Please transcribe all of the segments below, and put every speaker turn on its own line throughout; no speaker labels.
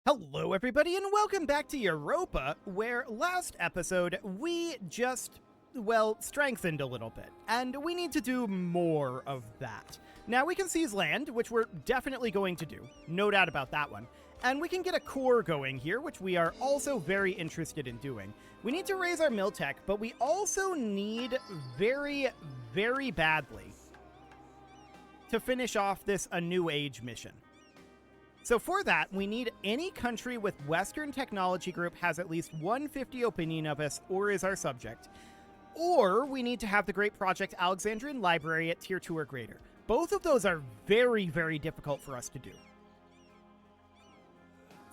Hello, everybody, and welcome back to Europa, where last episode we just, strengthened a little bit, and we need to do more of that. Now, we can seize land, which we're definitely going to do, no doubt about that one, and we can get a core going here, which we are also very interested in doing. We need to raise our mill tech, but we also need very, very badly to finish off this A New Age mission. So for that, we need any country with Western technology group has at least 150 opinion of us or is our subject. Or we need to have the Great Project Alexandrian Library at tier 2 or greater. Both of those are very, very difficult for us to do.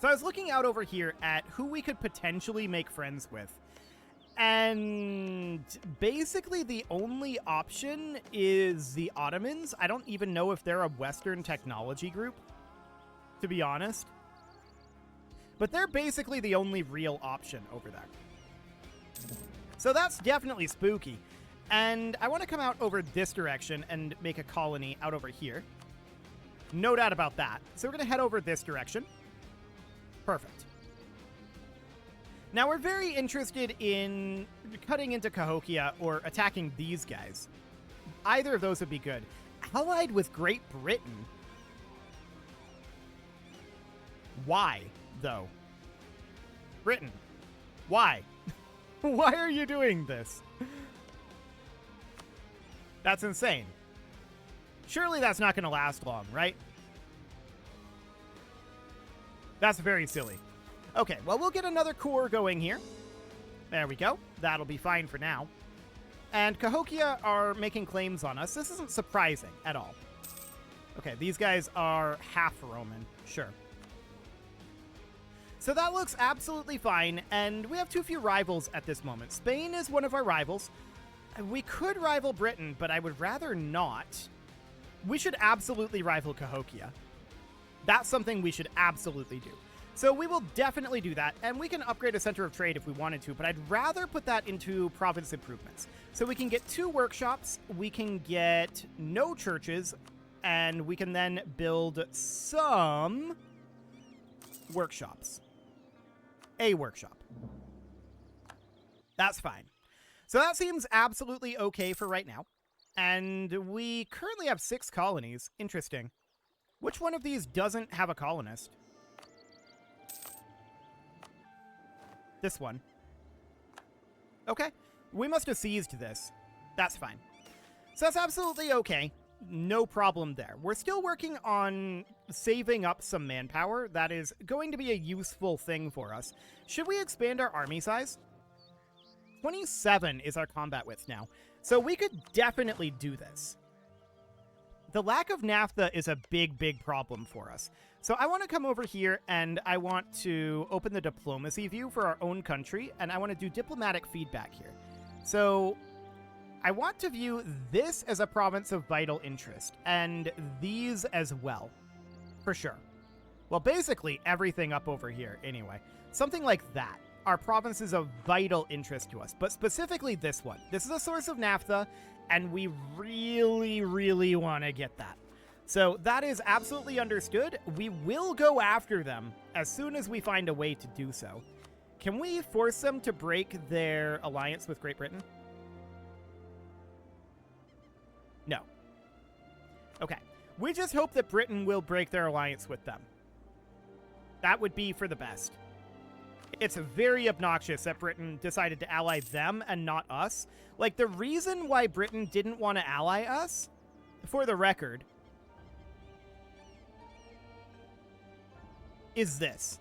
So I was looking out over here at who we could potentially make friends with. And basically the only option is the Ottomans. I don't even know if they're a Western technology group, to be honest. But they're basically the only real option over there. So that's definitely spooky. And I want to come out over this direction and make a colony out over here. No doubt about that. So we're going to head over this direction. Perfect. Now we're very interested in cutting into Cahokia or attacking these guys. Either of those would be good. Allied with Great Britain. Why, though? Britain, why? Why are you doing this? That's insane. Surely that's not going to last long, right? That's very silly. Okay, well, we'll get another core going here. There we go. That'll be fine for now. And Cahokia are making claims on us. This isn't surprising at all. Okay, these guys are half Roman. Sure. So that looks absolutely fine, and we have too few rivals at this moment. Spain is one of our rivals. We could rival Britain, but I would rather not. We should absolutely rival Cahokia. That's something we should absolutely do. So we will definitely do that, and we can upgrade a center of trade if we wanted to, but I'd rather put that into province improvements. So we can get 2 workshops, we can get no churches, and we can then build some workshops. A workshop. That's fine. So that seems absolutely okay for right now. And we currently have 6 colonies. Interesting. Which one of these doesn't have a colonist? This one. Okay. We must have seized this. That's fine. So that's absolutely okay. No problem there. We're still working on saving up some manpower. That is going to be a useful thing for us. Should we expand our army size? 27 is our combat width now. So we could definitely do this. The lack of naphtha is a big, big problem for us. So I want to come over here and I want to open the diplomacy view for our own country. And I want to do diplomatic feedback here. So I want to view this as a province of vital interest, and these as well, for sure. Well, basically everything up over here, anyway. Something like that. Our province is of vital interest to us, but specifically this one. This is a source of naphtha, and we really, really want to get that. So that is absolutely understood. We will go after them as soon as we find a way to do so. Can we force them to break their alliance with Great Britain? No. Okay. We just hope that Britain will break their alliance with them. That would be for the best. It's very obnoxious that Britain decided to ally them and not us. Like, the reason why Britain didn't want to ally us, for the record, is this.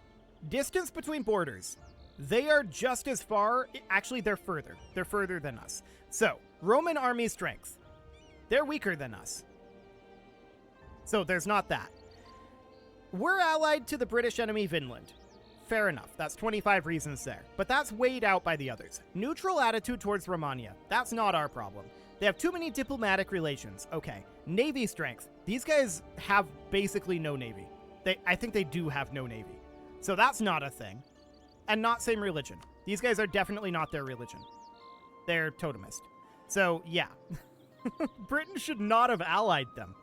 Distance between borders. They are just as far. Actually, they're further. They're further than us. So, Roman army strength. They're weaker than us. So there's not that. We're allied to the British enemy Vinland. Fair enough. That's 25 reasons there. But that's weighed out by the others. Neutral attitude towards Romania. That's not our problem. They have too many diplomatic relations. Okay. Navy strength. These guys have basically no navy. I think they do have no navy. So that's not a thing. And not same religion. These guys are definitely not their religion. They're totemist. So, yeah. Britain should not have allied them.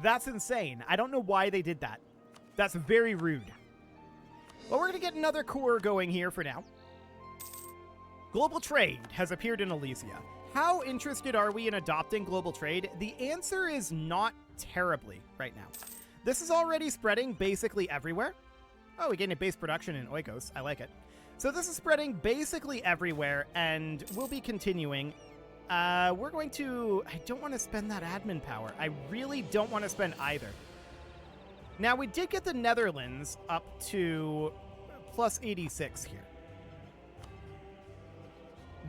That's insane. I don't know why they did that. That's very rude. Well, we're going to get another core going here for now. Global trade has appeared in Elysia. How interested are we in adopting global trade? The answer is not terribly right now. This is already spreading basically everywhere. Oh, we gained a base production in Oikos. I like it. So this is spreading basically everywhere, and we'll be continuing. We're going to... I don't want to spend that admin power. I really don't want to spend either. Now, we did get the Netherlands up to plus 86 here.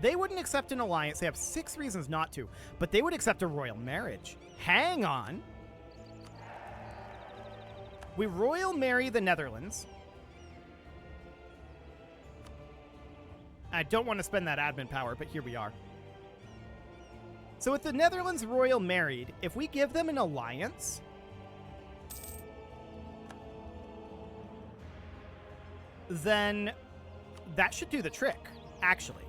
They wouldn't accept an alliance. They have 6 reasons not to, but they would accept a royal marriage. Hang on. We royal marry the Netherlands. I don't want to spend that admin power, but here we are. So with the Netherlands royal married, if we give them an alliance, then that should do the trick, actually.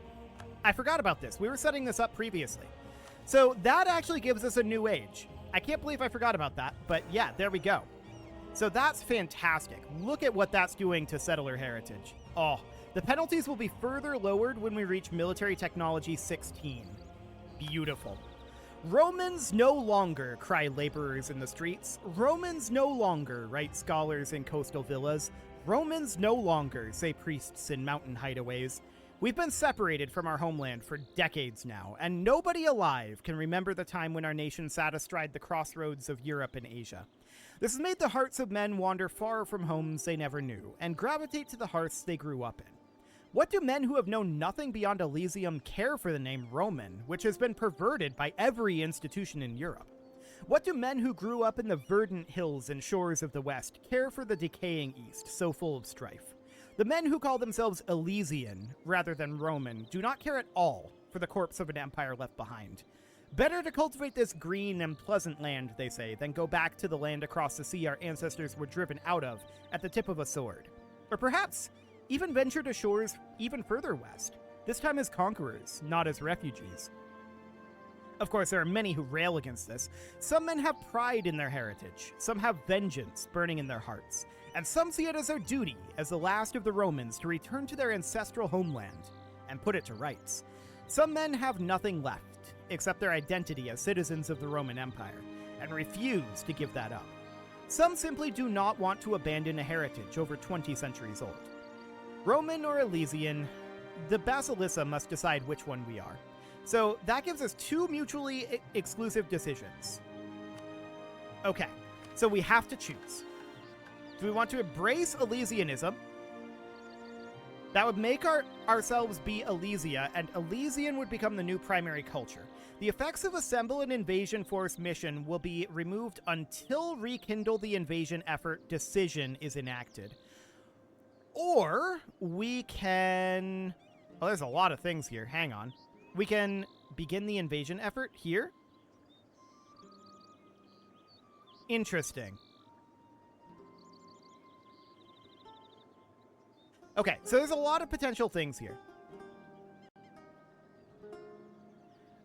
I forgot about this. We were setting this up previously. So that actually gives us a new age. I can't believe I forgot about that, but yeah, there we go. So that's fantastic. Look at what that's doing to settler heritage. Oh, the penalties will be further lowered when we reach military technology 16. Beautiful. Romans no longer, cry laborers in the streets. Romans no longer, write scholars in coastal villas. Romans no longer, say priests in mountain hideaways. We've been separated from our homeland for decades now, and nobody alive can remember the time when our nation sat astride the crossroads of Europe and Asia. This has made the hearts of men wander far from homes they never knew, and gravitate to the hearths they grew up in. What do men who have known nothing beyond Elysium care for the name Roman, which has been perverted by every institution in Europe? What do men who grew up in the verdant hills and shores of the West care for the decaying East, so full of strife? The men who call themselves Elysian, rather than Roman, do not care at all for the corpse of an empire left behind. Better to cultivate this green and pleasant land, they say, than go back to the land across the sea our ancestors were driven out of at the tip of a sword. Or perhaps even venture to shores even further west, this time as conquerors, not as refugees. Of course, there are many who rail against this. Some men have pride in their heritage, some have vengeance burning in their hearts, and some see it as their duty, as the last of the Romans, to return to their ancestral homeland and put it to rights. Some men have nothing left, except their identity as citizens of the Roman Empire, and refuse to give that up. Some simply do not want to abandon a heritage over 20 centuries old. Roman or Elysian, the Basilissa must decide which one we are. So that gives us 2 mutually exclusive decisions. Okay, so we have to choose. Do we want to embrace Elysianism? That would make ourselves be Elysia, and Elysian would become the new primary culture. The effects of Assemble an Invasion Force mission will be removed until Rekindle the Invasion Effort decision is enacted. Or we can... Oh, there's a lot of things here. Hang on. We can begin the invasion effort here. Interesting. Okay, so there's a lot of potential things here.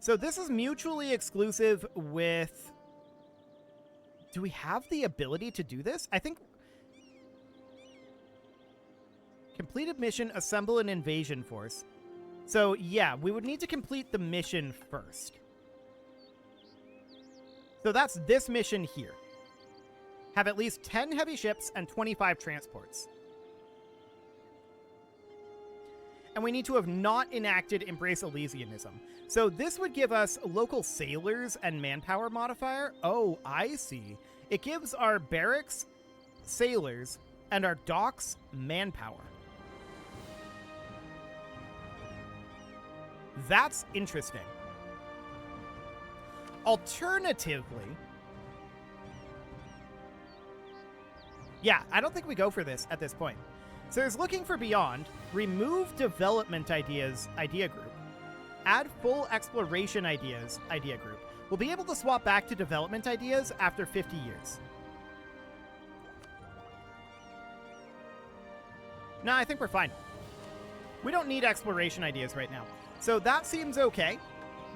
So this is mutually exclusive with... Do we have the ability to do this? I think... Completed mission, assemble an invasion force. So yeah, we would need to complete the mission first. So that's this mission here. Have at least 10 heavy ships and 25 transports. And we need to have not enacted Embrace Elysianism. So this would give us local sailors and manpower modifier. Oh, I see. It gives our barracks sailors and our docks manpower. That's interesting. Alternatively... Yeah, I don't think we go for this at this point. So there's looking for beyond, remove development ideas idea group, add full exploration ideas idea group. We'll be able to swap back to development ideas after 50 years. No, I think we're fine. We don't need exploration ideas right now. So that seems okay.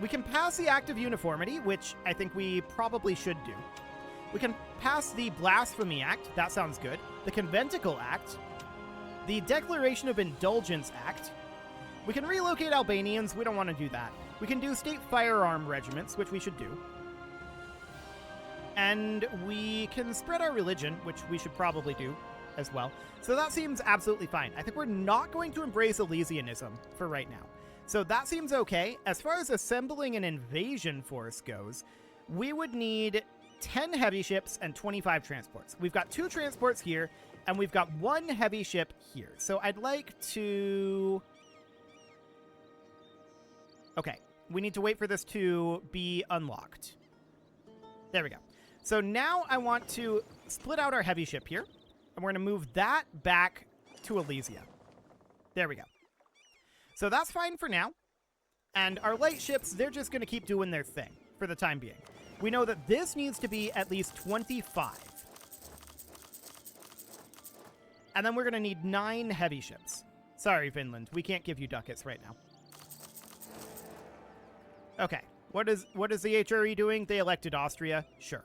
We can pass the Act of Uniformity, which I think we probably should do. We can pass the Blasphemy Act. That sounds good. The Conventicle Act. The Declaration of Indulgence Act. We can relocate Albanians. We don't want to do that. We can do state firearm regiments, which we should do. And we can spread our religion, which we should probably do as well. So that seems absolutely fine. I think we're not going to embrace Elysianism for right now. So that seems okay. As far as assembling an invasion force goes, we would need 10 heavy ships and 25 transports. We've got 2 transports here, and we've got 1 heavy ship here. So I'd like to... Okay, we need to wait for this to be unlocked. There we go. So now I want to split out our heavy ship here, and we're going to move that back to Elysia. There we go. So that's fine for now. And our light ships, they're just going to keep doing their thing for the time being. We know that this needs to be at least 25. And then we're going to need 9 heavy ships. Sorry, Finland. We can't give you ducats right now. Okay. What is the HRE doing? They elected Austria? Sure.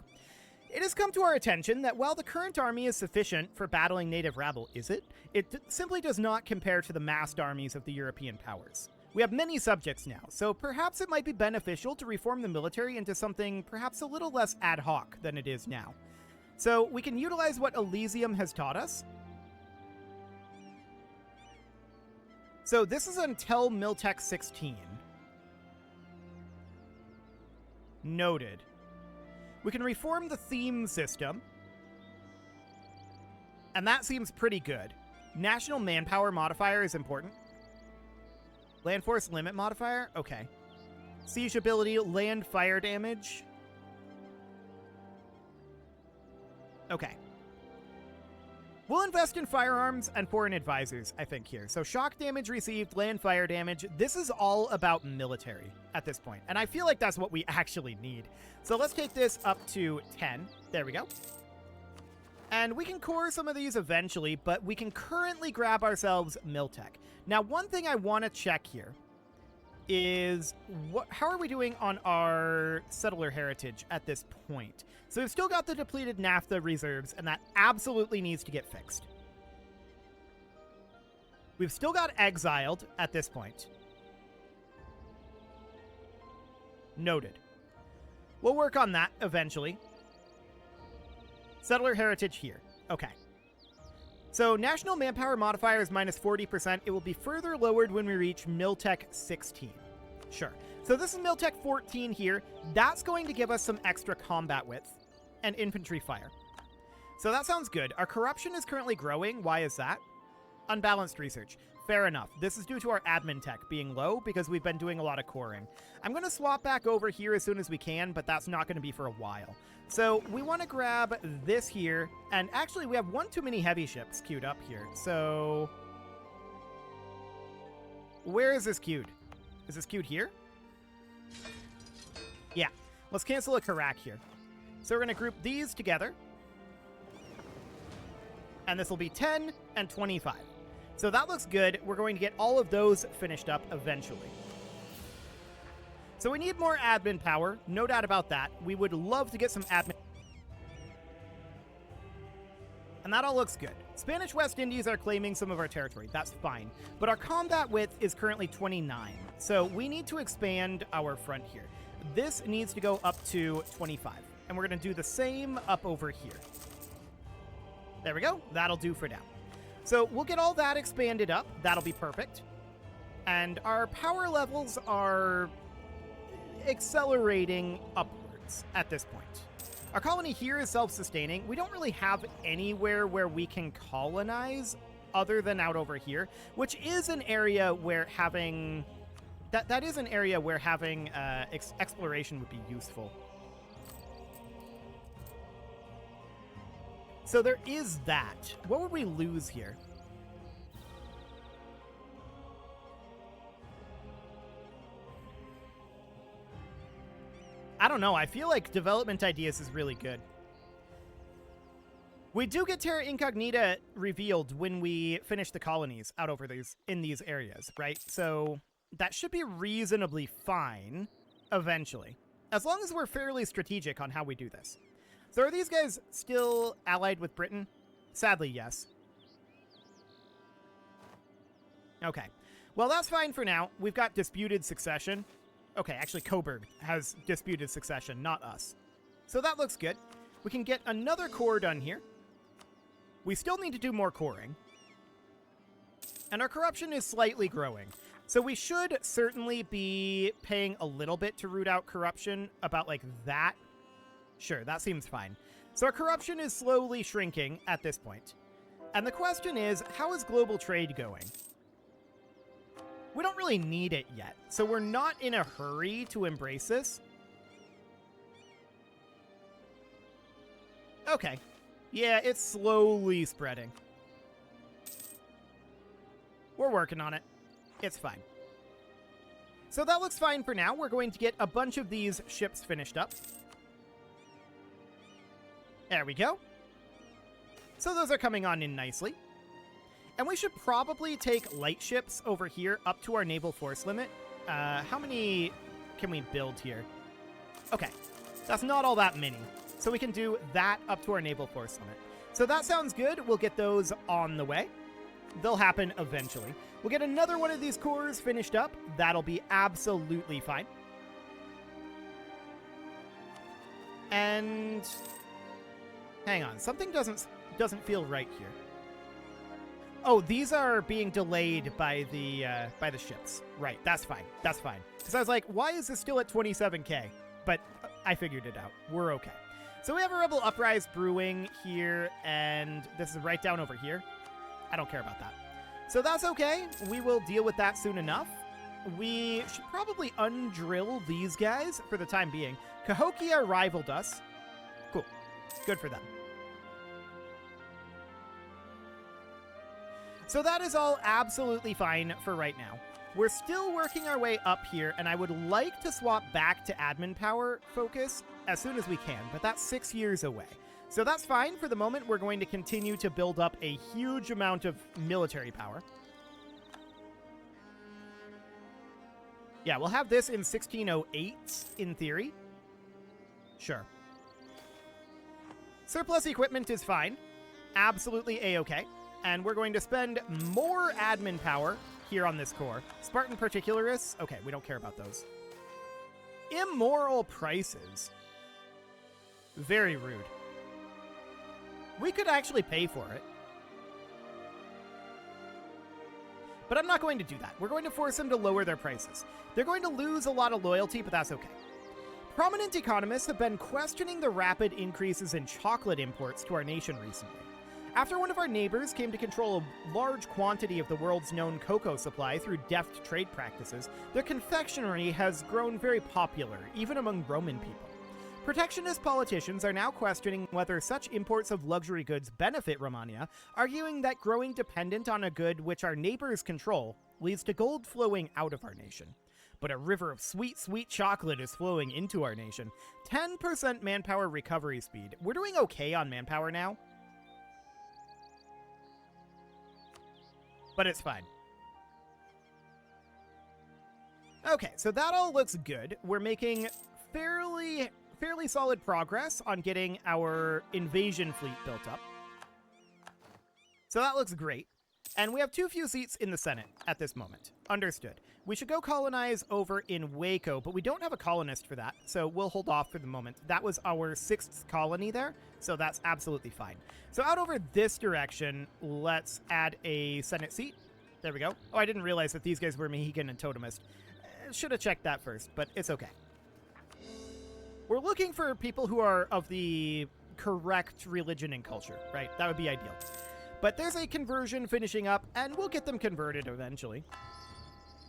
It has come to our attention that while the current army is sufficient for battling native rabble, is it? It simply does not compare to the massed armies of the European powers. We have many subjects now, so perhaps it might be beneficial to reform the military into something perhaps a little less ad hoc than it is now. So we can utilize what Elysium has taught us. So this is until Miltech 16. Noted. We can reform the theme system. And that seems pretty good. National manpower modifier is important. Land force limit modifier? Okay. Siege ability, land fire damage. Okay. We'll invest in firearms and foreign advisors, I think, here. So shock damage received, land fire damage. This is all about military at this point. And I feel like that's what we actually need. So let's take this up to 10. There we go. And we can core some of these eventually, but we can currently grab ourselves Miltech. Now, one thing I want to check here is how are we doing on our settler heritage at this point? So we've still got the depleted naphtha reserves, and that absolutely needs to get fixed. We've still got exiled at this point. Noted. We'll work on that eventually. Settler heritage here. Okay. So national manpower modifier is minus 40%. It will be further lowered when we reach Miltech 16. Sure. So this is Miltech 14 here. That's going to give us some extra combat width and infantry fire. So that sounds good. Our corruption is currently growing. Why is that? Unbalanced research. Fair enough. This is due to our admin tech being low because we've been doing a lot of coring. I'm going to swap back over here as soon as we can, but that's not going to be for a while. So we want to grab this here, and actually we have one too many heavy ships queued up here. So where is this queued? Is this queued here? Yeah. Let's cancel a Karak here. So we're going to group these together. And this will be 10 and 25. So that looks good. We're going to get all of those finished up eventually. So we need more admin power. No doubt about that. We would love to get some admin. And that all looks good. Spanish West Indies are claiming some of our territory. That's fine. But our combat width is currently 29. So we need to expand our front here. This needs to go up to 25. And we're going to do the same up over here. There we go. That'll do for now. So we'll get all that expanded up. That'll be perfect. And our power levels are accelerating upwards at this point. Our colony here is self-sustaining. We don't really have anywhere where we can colonize other than out over here, which is an area where having... That is an area where having exploration would be useful. So there is that. What would we lose here? I don't know. I feel like development ideas is really good. We do get Terra Incognita revealed when we finish the colonies out over in these areas, right? So that should be reasonably fine eventually, as long as we're fairly strategic on how we do this. So are these guys still allied with Britain? Sadly, yes. Okay. Well, that's fine for now. We've got disputed succession. Okay, actually, Coburg has disputed succession, not us. So that looks good. We can get another core done here. We still need to do more coring. And our corruption is slightly growing. So we should certainly be paying a little bit to root out corruption, about like that. Sure, that seems fine. So our corruption is slowly shrinking at this point. And the question is, how is global trade going? We don't really need it yet, so we're not in a hurry to embrace this. Okay. Yeah, it's slowly spreading. We're working on it. It's fine. So that looks fine for now. We're going to get a bunch of these ships finished up. There we go. So those are coming on in nicely. And we should probably take light ships over here up to our naval force limit. How many can we build here? Okay, that's not all that many. So we can do that up to our naval force limit. So that sounds good. We'll get those on the way. They'll happen eventually. We'll get another one of these cores finished up. That'll be absolutely fine. And hang on, something doesn't feel right here. Oh, these are being delayed by the ships. Right, that's fine. That's fine. Because I was like, why is this still at 27k? But I figured it out. We're okay. So we have a Rebel Uprise brewing here, and this is right down over here. I don't care about that. So that's okay. We will deal with that soon enough. We should probably undrill these guys for the time being. Cahokia rivaled us. Cool. Good for them. So that is all absolutely fine for right now. We're still working our way up here, and I would like to swap back to admin power focus as soon as we can, but that's 6 years away. So that's fine for the moment. We're going to continue to build up a huge amount of military power. Yeah, we'll have this in 1608 in theory. Sure. Surplus equipment is fine. Absolutely A-okay. And we're going to spend more admin power here on this core. Spartan Particularists? Okay, we don't care about those. Immoral prices. Very rude. We could actually pay for it. But I'm not going to do that. We're going to force them to lower their prices. They're going to lose a lot of loyalty, but that's okay. Prominent economists have been questioning the rapid increases in chocolate imports to our nation recently. After one of our neighbors came to control a large quantity of the world's known cocoa supply through deft trade practices, their confectionery has grown very popular, even among Roman people. Protectionist politicians are now questioning whether such imports of luxury goods benefit Romania, arguing that growing dependent on a good which our neighbors control leads to gold flowing out of our nation. But a river of sweet, sweet chocolate is flowing into our nation. 10% manpower recovery speed. We're doing okay on manpower now. But it's fine. Okay, so that all looks good. We're making fairly solid progress on getting our invasion fleet built up. So that looks great. And we have too few seats in the Senate at this moment. Understood. We should go colonize over in Waco, but we don't have a colonist for that, so we'll hold off for the moment. That was our 6th colony there, so that's absolutely fine. So out over this direction, let's add a Senate seat. There we go. Oh, I didn't realize that these guys were Mohican and Totemist. Should have checked that first, but it's okay. We're looking for people who are of the correct religion and culture, right? That would be ideal. But there's a conversion finishing up, and we'll get them converted eventually.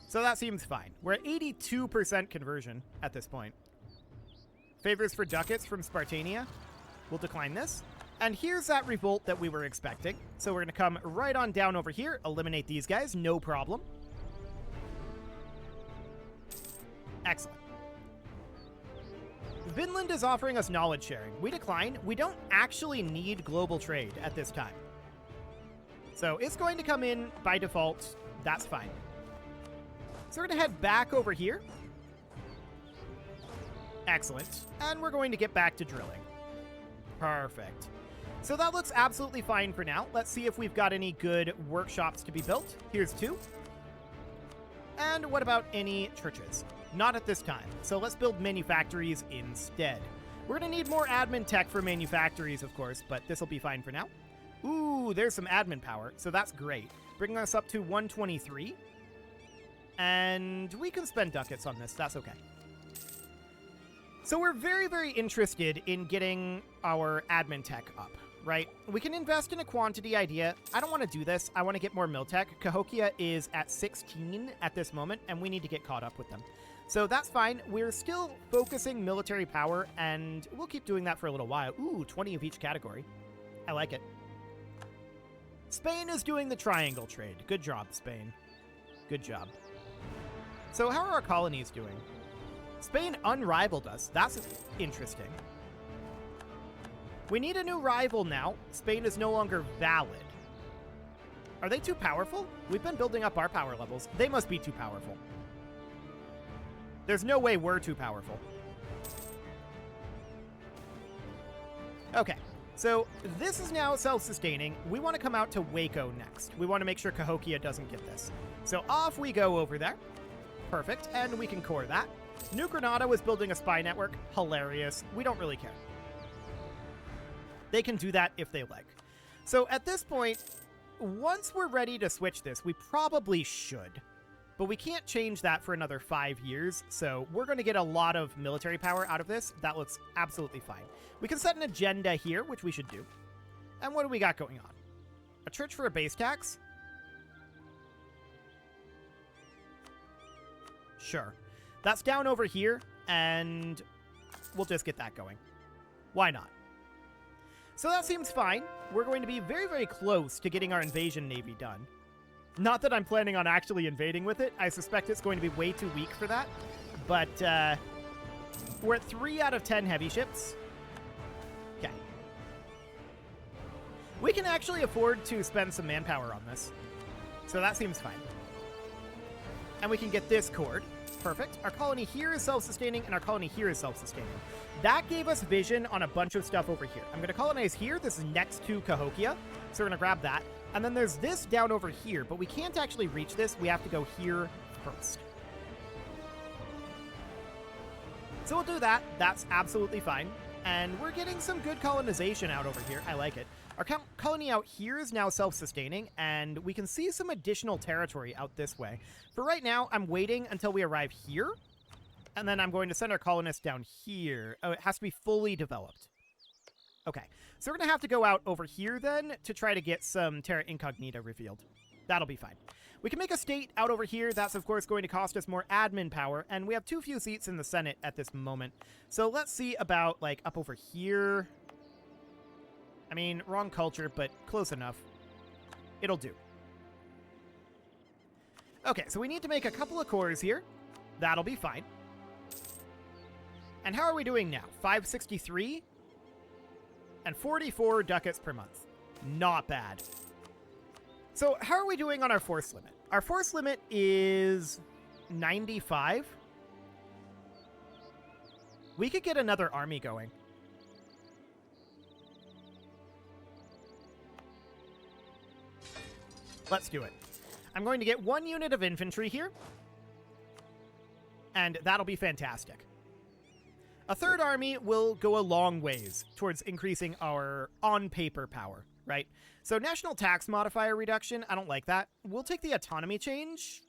So that seems fine. We're at 82% conversion at this point. Favors for ducats from Spartania. We'll decline this. And here's that revolt that we were expecting. So we're going to come right on down over here, eliminate these guys, no problem. Excellent. Vinland is offering us knowledge sharing. We decline. We don't actually need global trade at this time. So it's going to come in by default. That's fine. So we're going to head back over here. Excellent. And we're going to get back to drilling. Perfect. So that looks absolutely fine for now. Let's see if we've got any good workshops to be built. Here's 2. And what about any churches? Not at this time, so let's build manufactories instead. We're going to need more admin tech for manufactories, of course, but this will be fine for now. Ooh, there's some admin power, so that's great. Bringing us up to 123. And we can spend ducats on this, that's okay. So we're very, very interested in getting our admin tech up, right? We can invest in a quantity idea. I don't want to do this. I want to get more mill tech. Cahokia is at 16 at this moment, and we need to get caught up with them. So that's fine. We're still focusing military power, and we'll keep doing that for a little while. Ooh, 20 of each category. I like it. Spain is doing the triangle trade. Good job, Spain. Good job. So how are our colonies doing? Spain unrivaled us. That's interesting. We need a new rival now. Spain is no longer valid. Are they too powerful? We've been building up our power levels. They must be too powerful. There's no way we're too powerful. Okay, so this is now self-sustaining. We want to come out to Waco next. We want to make sure Cahokia doesn't get this. So off we go over there. Perfect, and we can core that. New Granada was building a spy network. Hilarious. We don't really care. They can do that if they like. So at this point, once we're ready to switch this, we probably should. But we can't change that for another 5 years, so we're going to get a lot of military power out of this. That looks absolutely fine. We can set an agenda here, which we should do. And what do we got going on? A church for a base tax? Sure. That's down over here, and we'll just get that going. Why not? So that seems fine. We're going to be very, very close to getting our invasion navy done. Not that I'm planning on actually invading with it. I suspect it's going to be way too weak for that. But we're at 3 out of 10 heavy ships. Okay. We can actually afford to spend some manpower on this. So that seems fine. And we can get this cored. Perfect. Our colony here is self-sustaining, and our colony here is self-sustaining. That gave us vision on a bunch of stuff over here. I'm going to colonize here. This is next to Cahokia, so we're going to grab that. And then there's this down over here, but we can't actually reach this. We have to go here first. So we'll do that. That's absolutely fine. And we're getting some good colonization out over here. I like it. Our colony out here is now self-sustaining, and we can see some additional territory out this way. For right now, I'm waiting until we arrive here, and then I'm going to send our colonists down here. Oh, it has to be fully developed. Okay, so we're going to have to go out over here then to try to get some Terra Incognita revealed. That'll be fine. We can make a state out over here. That's, of course, going to cost us more admin power, and we have too few seats in the Senate at this moment. So let's see about, like, up over here. I mean, wrong culture, but close enough. It'll do. Okay, so we need to make a couple of cores here. That'll be fine. And how are we doing now? 563 and 44 ducats per month. Not bad. So how are we doing on our force limit? Our force limit is 95. We could get another army going. Let's do it. I'm going to get 1 unit of infantry here. And that'll be fantastic. A third army will go a long ways towards increasing our on-paper power, right? So national tax modifier reduction, I don't like that. We'll take the autonomy change.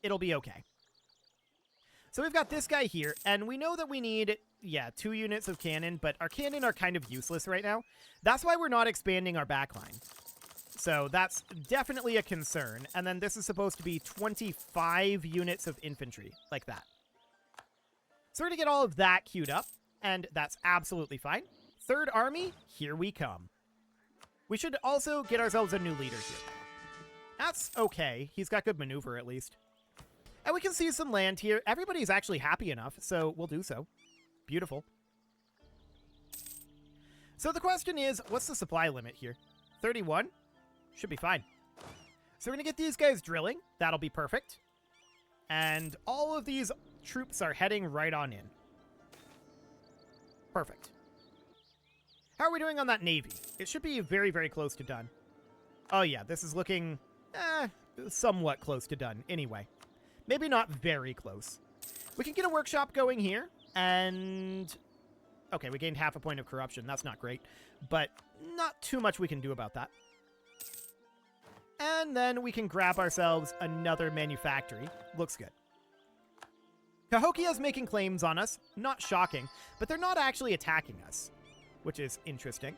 It'll be okay. So we've got this guy here, and we know that we need, 2 units of cannon, but our cannon are kind of useless right now. That's why we're not expanding our backline. So that's definitely a concern. And then this is supposed to be 25 units of infantry, like that. So we're going to get all of that queued up, and that's absolutely fine. Third army, here we come. We should also get ourselves a new leader here. That's okay. He's got good maneuver, at least. And we can see some land here. Everybody's actually happy enough, so we'll do so. Beautiful. So the question is, what's the supply limit here? 31? Should be fine. So we're going to get these guys drilling. That'll be perfect. And all of these troops are heading right on in. Perfect. How are we doing on that navy? It should be very, very close to done. Oh yeah, this is looking somewhat close to done, anyway. Maybe not very close. We can get a workshop going here, and... Okay, we gained half a point of corruption. That's not great, but not too much we can do about that. And then we can grab ourselves another manufactory. Looks good. Cahokia's making claims on us. Not shocking, but they're not actually attacking us, which is interesting.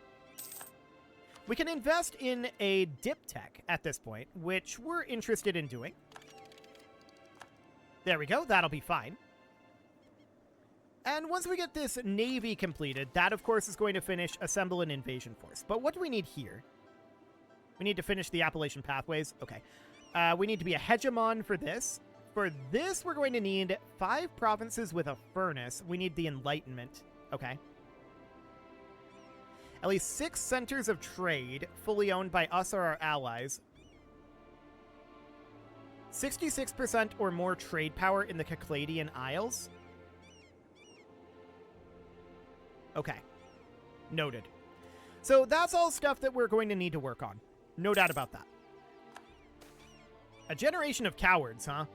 We can invest in a dip tech at this point, which we're interested in doing. There we go. That'll be fine. And once we get this navy completed, that, of course, is going to finish assemble an invasion force. But what do we need here? We need to finish the Appalachian Pathways. Okay. We need to be a hegemon for this. For this, we're going to need 5 provinces with a furnace. We need the Enlightenment. Okay. At least 6 centers of trade, fully owned by us or our allies. 66% or more trade power in the Cycladian Isles. Okay. Noted. So that's all stuff that we're going to need to work on. No doubt about that. A generation of cowards, huh?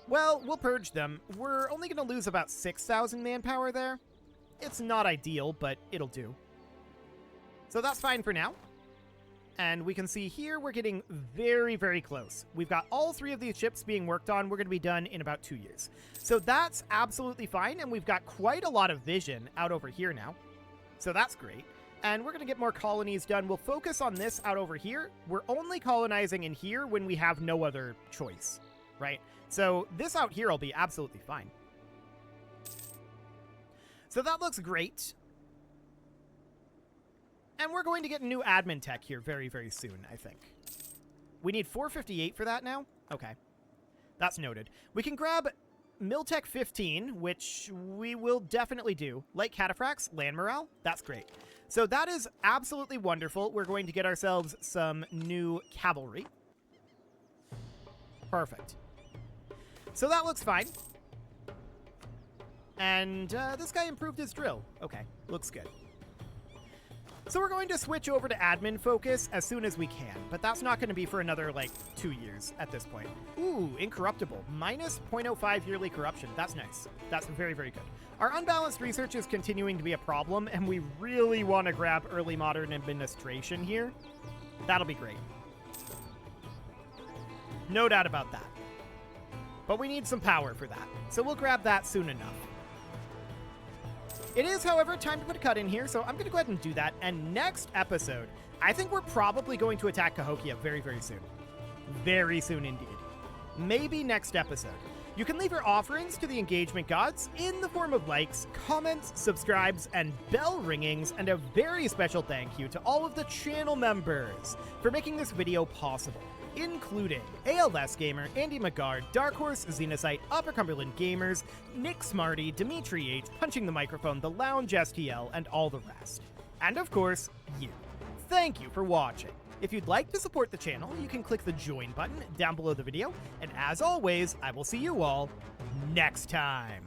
Well, we'll purge them. We're only going to lose about 6,000 manpower there. It's not ideal, but it'll do. So that's fine for now. And we can see here we're getting very, very close. We've got all 3 of these ships being worked on. We're going to be done in about 2 years. So that's absolutely fine, and we've got quite a lot of vision out over here now. So that's great. And we're going to get more colonies done. We'll focus on this out over here. We're only colonizing in here when we have no other choice, right? So this out here will be absolutely fine. So that looks great. And we're going to get a new admin tech here very, very soon, I think. We need 458 for that now? Okay. That's noted. We can grab Miltech 15, which we will definitely do. Light Cataphracts, land morale, that's great. So that is absolutely wonderful. We're going to get ourselves some new cavalry. Perfect. So that looks fine. And this guy improved his drill. Okay, looks good. So we're going to switch over to admin focus as soon as we can, but that's not going to be for another, 2 years at this point. Ooh, incorruptible. Minus 0.05 yearly corruption. That's nice. That's very, very good. Our unbalanced research is continuing to be a problem, and we really want to grab early modern administration here. That'll be great. No doubt about that. But we need some power for that, so we'll grab that soon enough. It is, however, time to put a cut in here, so I'm going to go ahead and do that. And next episode, I think we're probably going to attack Cahokia very, very soon. Very soon indeed. Maybe next episode. You can leave your offerings to the engagement gods in the form of likes, comments, subscribes, and bell ringings, and a very special thank you to all of the channel members for making this video possible, including ALS Gamer, Andy McGard, Dark Horse, Xenocyte, Upper Cumberland Gamers, Nick Smarty, Dimitri Yates, Punching the Microphone, The Lounge STL, and all the rest. And of course, you. Thank you for watching. If you'd like to support the channel, you can click the join button down below the video, and as always, I will see you all next time.